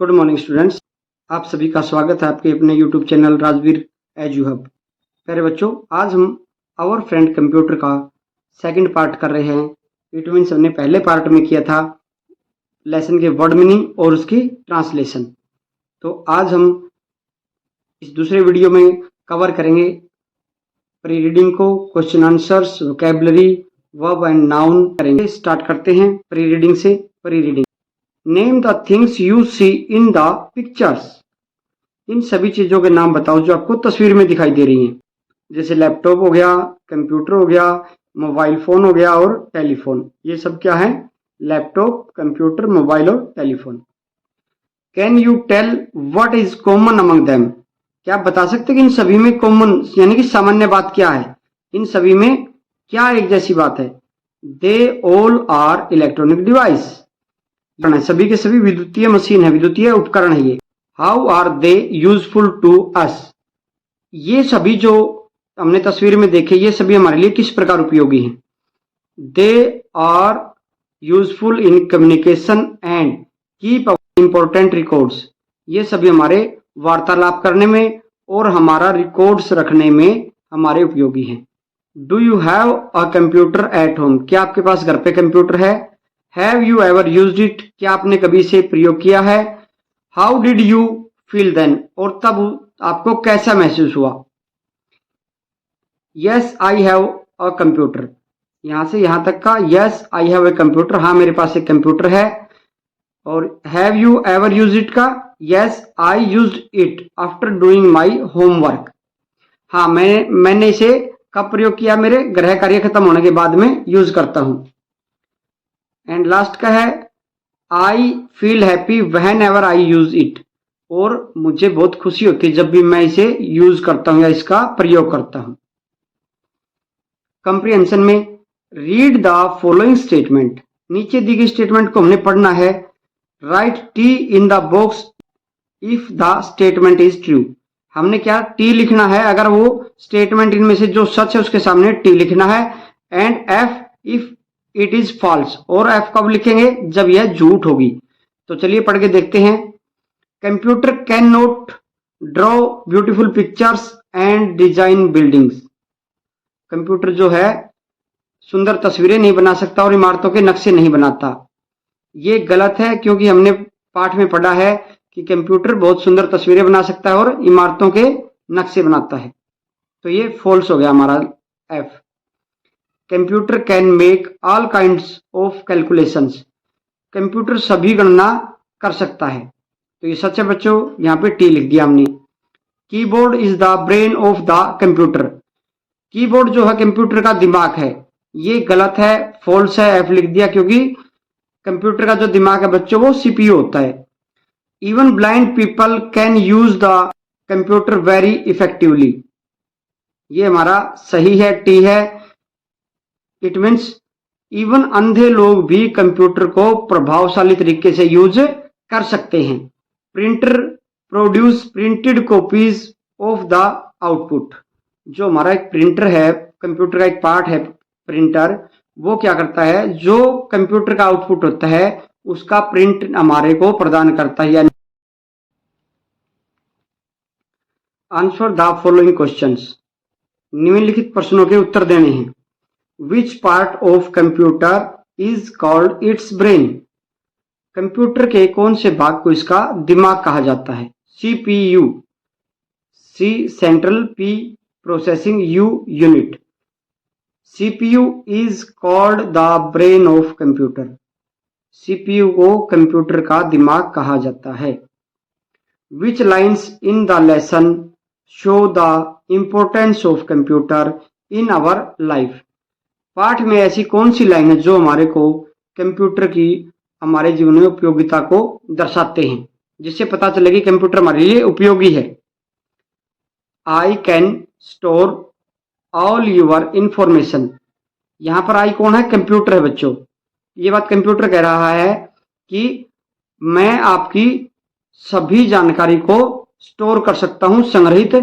Good morning students, आप सभी का स्वागत है आपके अपने YouTube channel Rajveer edu hub. प्यारे बच्चों, आज हम आवर फ्रेंड कंप्यूटर का सेकंड पार्ट कर रहे हैं। इट मीन्स हमने पहले पार्ट में किया था लेसन के वर्ड मीनिंग और उसकी ट्रांसलेशन। तो आज हम इस दूसरे वीडियो में कवर करेंगे प्री रीडिंग को, question answers, vocabulary, verb and noun करेंगे। स्टार्ट करते हैं प्री रीडिंग से। Pre reading, name the things you see in the pictures. इन सभी चीजों के नाम बताओ जो आपको तस्वीर में दिखाई दे रही हैं। जैसे लैपटॉप हो गया, कंप्यूटर हो गया, मोबाइल फोन हो गया और टेलीफोन। ये सब क्या है? लैपटॉप, कंप्यूटर, मोबाइल और telephone. Can you tell what is common among them? क्या आप बता सकते हैं कि इन सभी में कॉमन यानी कि सामान्य बात क्या है? इन सभी में क्या एक जैसी बात है? They all are electronic device. सभी के सभी विद्युतीय मशीन है, विद्युतीय उपकरण है ये। How are they useful to us? ये सभी जो हमने तस्वीर में देखे, ये सभी हमारे लिए किस प्रकार उपयोगी हैं? They are useful in communication and keep important records. ये सभी हमारे वार्तालाप करने में और हमारा रिकॉर्ड्स रखने में हमारे उपयोगी हैं। Do you have a computer at home? क्या आपके पास घर पे कंप्यूटर है? Have you ever used it? क्या आपने कभी इसे प्रयोग किया है? How did you feel then? और तब आपको कैसा महसूस हुआ? Yes I have a computer. यहां से यहां तक का yes I have a computer, हाँ मेरे पास एक कंप्यूटर है। और have you ever use it का yes I used it after doing my homework. हाँ मैंने इसे कब प्रयोग किया? मेरे गृह कार्य खत्म होने के बाद में यूज करता हूं। एंड लास्ट का है I feel happy when ever I use it. और मुझे बहुत खुशी होती है जब भी मैं इसे यूज करता हूं या इसका प्रयोग करता हूं। कंप्रीहेंशन में रीड द फॉलोइंग स्टेटमेंट। नीचे दी गई स्टेटमेंट को हमने पढ़ना है। Right T in the box if the statement is true. हमने क्या टी लिखना है अगर वो स्टेटमेंट इनमें से जो सच है उसके सामने टी लिखना है। And F if it is false. और एफ कब लिखेंगे? जब यह झूठ होगी। तो चलिए पढ़ के देखते हैं। Computer can not draw beautiful pictures and design buildings. Computer जो है सुंदर तस्वीरें नहीं बना सकता और इमारतों के नक्शे नहीं बनाता। ये गलत है क्योंकि हमने पाठ में पढ़ा है कि कंप्यूटर बहुत सुंदर तस्वीरें बना सकता है और इमारतों के नक्शे बनाता है। तो ये फॉल्स हो गया हमारा F. Computer can make all kinds of calculations. Computer सभी गणना कर सकता है। तो ये सच है बच्चों, यहाँ पे टी लिख दिया हमने। Keyboard is the brain of the computer. Keyboard जो है कंप्यूटर का दिमाग है। ये गलत है, फॉल्स है, एफ लिख दिया क्योंकि कंप्यूटर का जो दिमाग है बच्चों वो सीपीयू होता है। Even blind people can use the computer very effectively. ये हमारा सही है, टी है। इट मीन्स इवन अंधे लोग भी कंप्यूटर को प्रभावशाली तरीके से यूज कर सकते हैं। Printer produce printed copies of the output. जो हमारा एक प्रिंटर है, कंप्यूटर का एक पार्ट है प्रिंटर, वो क्या करता है? जो कंप्यूटर का आउटपुट होता है उसका प्रिंट हमारे को प्रदान करता है। यानी आंसर द फॉलोइंग क्वेश्चंस। निम्नलिखित प्रश्नों के उत्तर देने हैं। Which part of computer is called its brain? Computer के कौन से भाग को इसका दिमाग कहा जाता है? CPU, C central, P processing, U unit. CPU is called the brain of computer. CPU को कंप्यूटर का दिमाग कहा जाता है। Which lines in the lesson show the importance of computer in our life? पाठ में ऐसी कौन सी लाइन है जो हमारे को कंप्यूटर की हमारे जीवन में उपयोगिता को दर्शाते हैं, जिससे पता चले कि कंप्यूटर हमारे लिए उपयोगी है? I can store all your information. यहां पर आई कौन है? कंप्यूटर है बच्चों। ये बात कंप्यूटर कह रहा है कि मैं आपकी सभी जानकारी को स्टोर कर सकता हूं, संग्रहित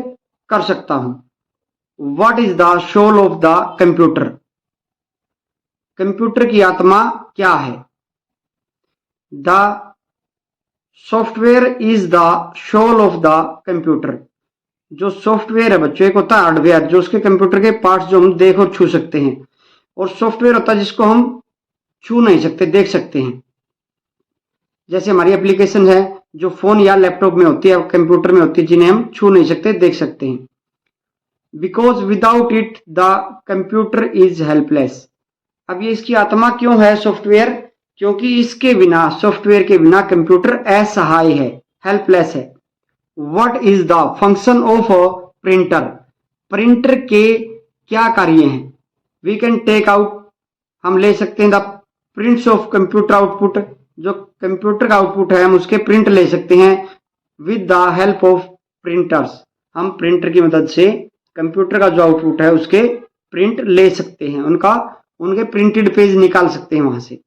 कर सकता हूं। What is the soul of the computer? Computer की आत्मा क्या है? The software is the soul of the computer. जो सॉफ्टवेयर है बच्चों, एक होता है हार्डवेयर जो उसके कंप्यूटर के पार्ट्स जो हम देख और छू सकते हैं, और सॉफ्टवेयर होता है जिसको हम छू नहीं सकते, देख सकते हैं। जैसे हमारी एप्लीकेशन है जो फोन या लैपटॉप में होती है, कंप्यूटर में होती है, जिन्हें हम छू नहीं सकते, देख सकते हैं। Because without it the computer is helpless. अब ये इसकी आत्मा क्यों है सॉफ्टवेयर? क्योंकि इसके बिना, सॉफ्टवेयर के बिना कंप्यूटर असहाय है, हेल्पलेस है। What is the function of a printer? Printer के क्या कार्य हैं? वी कैन टेक आउट, हम ले सकते हैं the prints of computer output, जो कंप्यूटर का आउटपुट है हम उसके प्रिंट ले सकते हैं। With the help of printers, हम प्रिंटर की मदद से कंप्यूटर का जो आउटपुट है उसके प्रिंट ले सकते हैं, उनके प्रिंटेड पेज निकाल सकते हैं वहां से।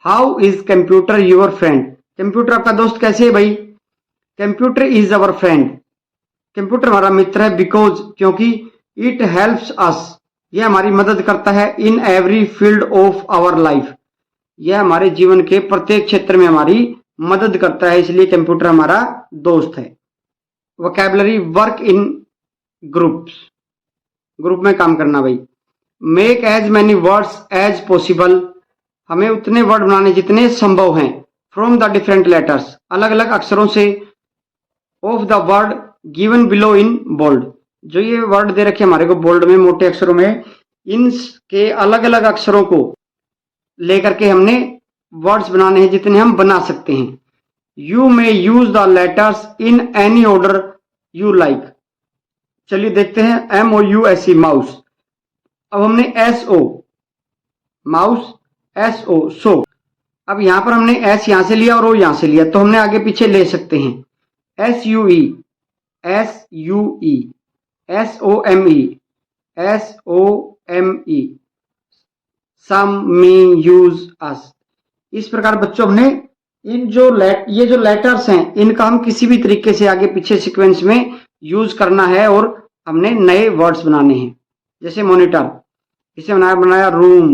How is computer your friend? Computer आपका दोस्त कैसे है भाई? Computer is our friend, computer हमारा मित्र है। बिकॉज, क्योंकि इट हेल्प्स अस, यह हमारी मदद करता है। In every field of our life, यह हमारे जीवन के प्रत्येक क्षेत्र में हमारी मदद करता है, इसलिए कंप्यूटर हमारा दोस्त है। Vocabulary, work in groups, group में काम करना भाई। Make as many words as possible, हमें उतने वर्ड बनाने जितने संभव हैं। फ्रॉम द डिफरेंट लेटर्स, अलग अलग अक्षरों से। Of the word given below in bold, जो ये वर्ड दे रखे हमारे को बोल्ड में, मोटे अक्षरों में, इनके अलग अलग अक्षरों को लेकर के हमने वर्ड्स बनाने हैं जितने हम बना सकते हैं। You may use the letters in any order you like. चलिए देखते हैं MOUSE, माउस। अब हमने SO, माउस, SO, सो। अब यहां पर हमने S यहां से लिया और O यहां से लिया, तो हमने आगे पीछे ले सकते हैं। SUE, SOME, सम, मी, यूज, अस। इस प्रकार बच्चों हमने ये जो लेटर्स हैं इनका हम किसी भी तरीके से आगे पीछे सीक्वेंस में यूज करना है और हमने नए वर्ड्स बनाने हैं। जैसे मॉनिटर, इसे बनाया room,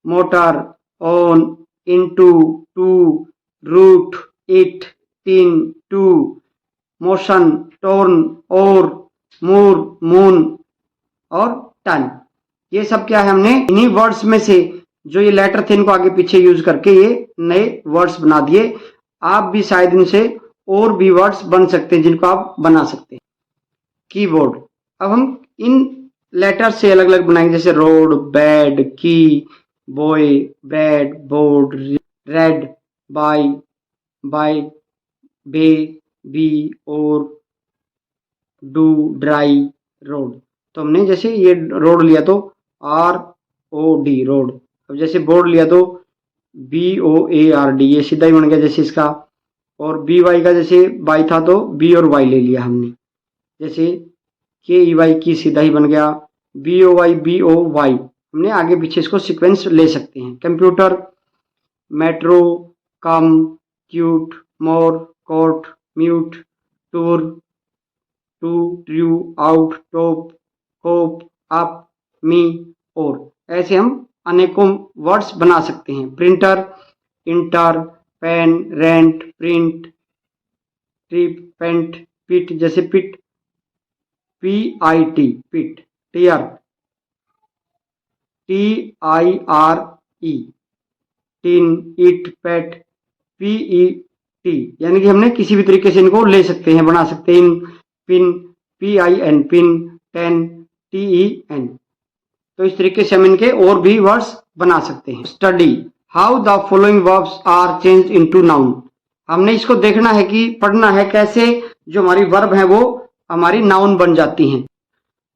motor, on, into, to, root, it, tin, to, motion, torn, और, मूर, मून, और टन। ये सब क्या है, हमने इन्हीं वर्ड्स में से जो ये लेटर थे इनको आगे पीछे यूज करके ये नए वर्ड्स बना दिए। आप भी शायद इनसे और भी वर्ड्स बन सकते हैं जिनको आप बना सकते हैं। कीबोर्ड, अब हम इन लेटर से अलग अलग बनाएंगे, जैसे road, bed, key, boy, bread, board, red, by, bay, bee, और, डू, ड्राई, रोड। तो हमने जैसे ये रोड लिया तो ROD, रोड। अब जैसे बोर्ड लिया तो BOARD, ये सीधा ही बन गया जैसे इसका। और BY का जैसे बाई था तो B और Y ले लिया हमने, जैसे KEY की सीधा ही बन गया। BOY हमने आगे पीछे इसको सीक्वेंस ले सकते हैं। Computer, metro, come, cute, more, court, mute, tour, to, true, out, top, hope, up, me, और। ऐसे हम अनेकों वर्ड्स बना सकते हैं। Printer, inter, pen, rent, print, trip, paint, pit, जैसे pit, PIT, pit, tire, TIRE, tin, it, pet, PET। यानी कि हमने किसी भी तरीके से इनको ले सकते हैं, बना सकते हैं। Pin, PIN, pin, ten, TEN। तो इस तरीके से हम इनके और भी वर्ड्स बना सकते हैं। Study, how the following verbs are change into noun. हमने इसको देखना है कि पढ़ना है कैसे जो हमारी वर्ब है वो हमारी नाउन बन जाती हैं।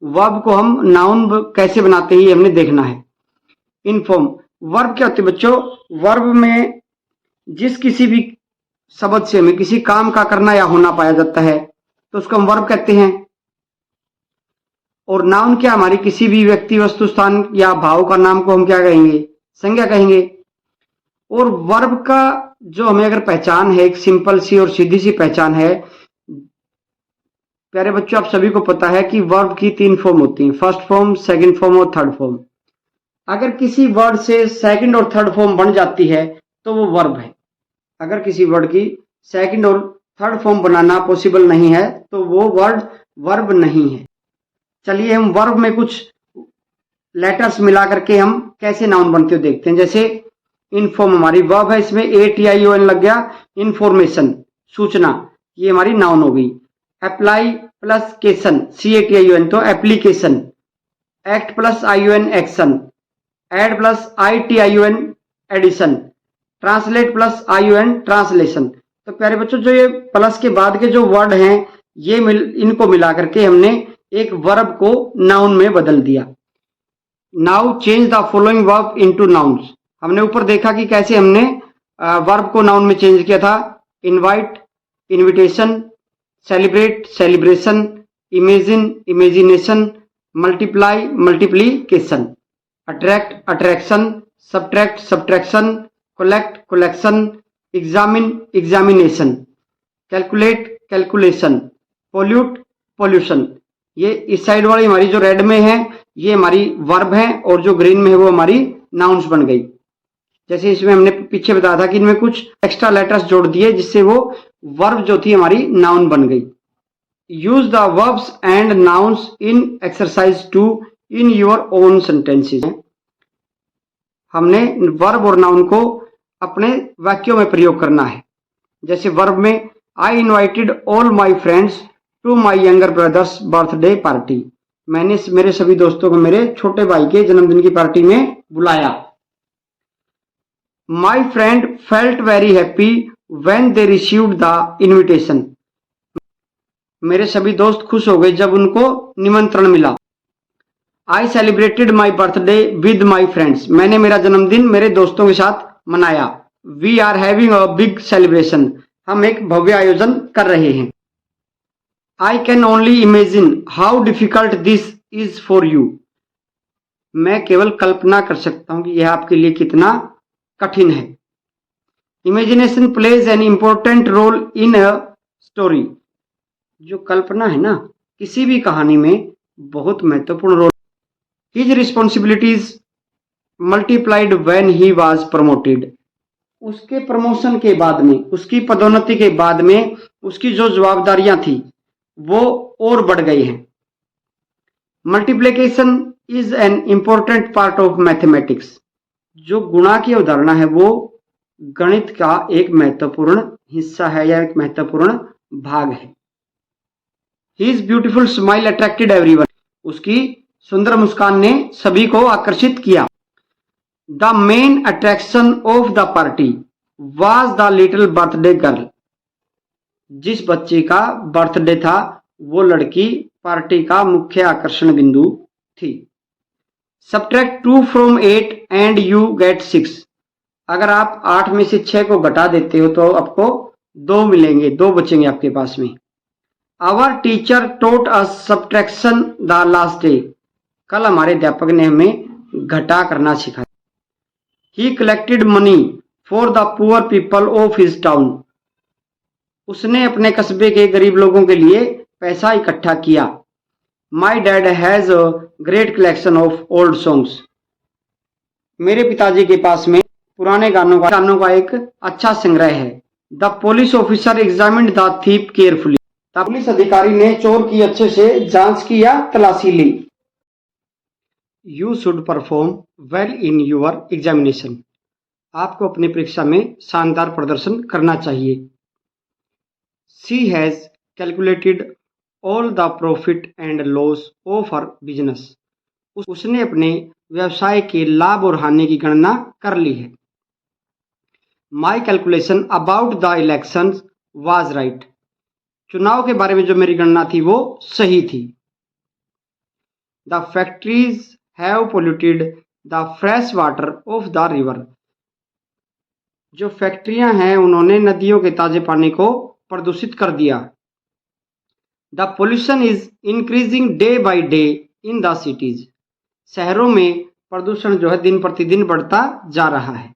वर्ब को हम नाउन कैसे बनाते हैं ये हमने देखना है। इनफॉर्म, वर्ब क्या होती है बच्चों? वर्ब में जिस किसी भी शब्द से हमें किसी काम का करना या होना पाया जाता है तो उसको हम वर्ब कहते हैं। और नाउन क्या, हमारी किसी भी व्यक्ति, वस्तु, स्थान या भाव का नाम को हम क्या कहेंगे? संज्ञा कहेंगे। और वर्ब का जो हमें अगर पहचान है, एक सिंपल सी और सीधी सी पहचान है। प्यारे बच्चों, आप सभी को पता है कि वर्ब की 3 फॉर्म होती हैं, फर्स्ट फॉर्म, सेकंड फॉर्म और थर्ड फॉर्म। अगर किसी वर्ड से सेकंड और थर्ड फॉर्म बन जाती है तो वो वर्ब है। अगर किसी वर्ड की सेकंड और थर्ड फॉर्म बनाना पॉसिबल नहीं है तो वो वर्ड वर्ब नहीं है। चलिए हम वर्ब में कुछ लेटर्स मिला करके हम कैसे नाउन बनते हो देखते हैं। जैसे इनफॉर्म हमारी वर्ब है, इसमें ATION लग गया, इंफॉर्मेशन सूचना, ये हमारी नाउन हो गई। अप्लाई प्लस केशन CATION तो application. Act plus ION action. Add plus ITION addition. Translate plus ION translation. तो प्यारे बच्चों जो ये प्लस के बाद के जो वर्ड हैं ये इनको मिला करके हमने एक वर्ब को नाउन में बदल दिया। Now change the following verb into nouns. हमने ऊपर देखा कि कैसे हमने वर्ब को नाउन में चेंज किया था। Invite invitation, celebrate celebration, imagine imagination, multiply multiplication, attract attraction, subtract subtraction, collect collection, examine examination, calculate calculation, pollute pollution. ये इस साइड वाली हमारी जो रेड में है ये हमारी वर्ब है और जो ग्रीन में है वो हमारी नाउन्स बन गई। जैसे इसमें हमने पीछे बताया था कि इनमें कुछ एक्स्ट्रा लेटर्स जोड़ दिए जिससे वो वर्ब जो थी हमारी नाउन बन गई। Use the verbs and nouns in exercise 2 in your own sentences. हमने वर्ब और नाउन को अपने वाक्यों में प्रयोग करना है। जैसे वर्ब में I invited all my friends to my younger brother's birthday party. मैंने मेरे सभी दोस्तों को मेरे छोटे भाई के जन्मदिन की पार्टी में बुलाया। My friend felt very happy when they received the invitation. मेरे सभी दोस्त खुश हो गए जब उनको निमंत्रण मिला। I celebrated my birthday with my friends. मैंने मेरा जन्मदिन मेरे दोस्तों के साथ मनाया। We are having a big celebration. हम एक भव्य आयोजन कर रहे हैं। I can only imagine how difficult this is for you. मैं केवल कल्पना कर सकता हूं कि यह आपके लिए कितना कठिन है। Imagination plays an important role in a story. जो कल्पना है ना किसी भी कहानी में बहुत महत्वपूर्ण role. His responsibilities multiplied when he was promoted. उसके प्रमोशन के बाद में, उसकी पदोन्नति के बाद में उसकी जो जवाबदारियां थी वो और बढ़ गई हैं। Multiplication is an important part of mathematics. जो गुणा की अवधारणा है वो गणित का एक महत्वपूर्ण हिस्सा है या एक महत्वपूर्ण भाग है। His beautiful smile attracted everyone. उसकी सुंदर मुस्कान ने सभी को आकर्षित किया। The main attraction of the party was the little birthday girl. जिस बच्चे का बर्थडे था वो लड़की पार्टी का मुख्य आकर्षण बिंदु थी। Subtract 2 from 8 and you get 6। अगर आप 8 में से 6 को घटा देते हो तो आपको 2 मिलेंगे, 2 बचेंगे आपके पास में। Our teacher taught us subtraction the last day. कल हमारे अध्यापक ने हमें घटा करना सिखाया। He collected money for the poor people of his town. उसने अपने कस्बे के गरीब लोगों के लिए पैसा इकट्ठा किया। My dad has a great collection of old songs. मेरे पिताजी के पास में पुराने गानों का एक अच्छा संग्रह है। The police officer examined the thief carefully. Police अधिकारी ने चोर की अच्छे से जांच की या तलाशी ली। You should perform well in your examination. आपको अपनी परीक्षा में शानदार प्रदर्शन करना चाहिए। She has calculated all the profit and loss of her business. उसने अपने व्यवसाय के लाभ और हानि की गणना कर ली है। My calculation about the election was right. चुनाव के बारे में जो मेरी गणना थी वो सही थी। The factories have polluted the fresh water of the river. जो फैक्ट्रियां हैं उन्होंने नदियों के ताजे पानी को प्रदूषित कर दिया। The pollution is increasing day by day in the cities. शहरों में प्रदूषण जो है दिन प्रतिदिन बढ़ता जा रहा है।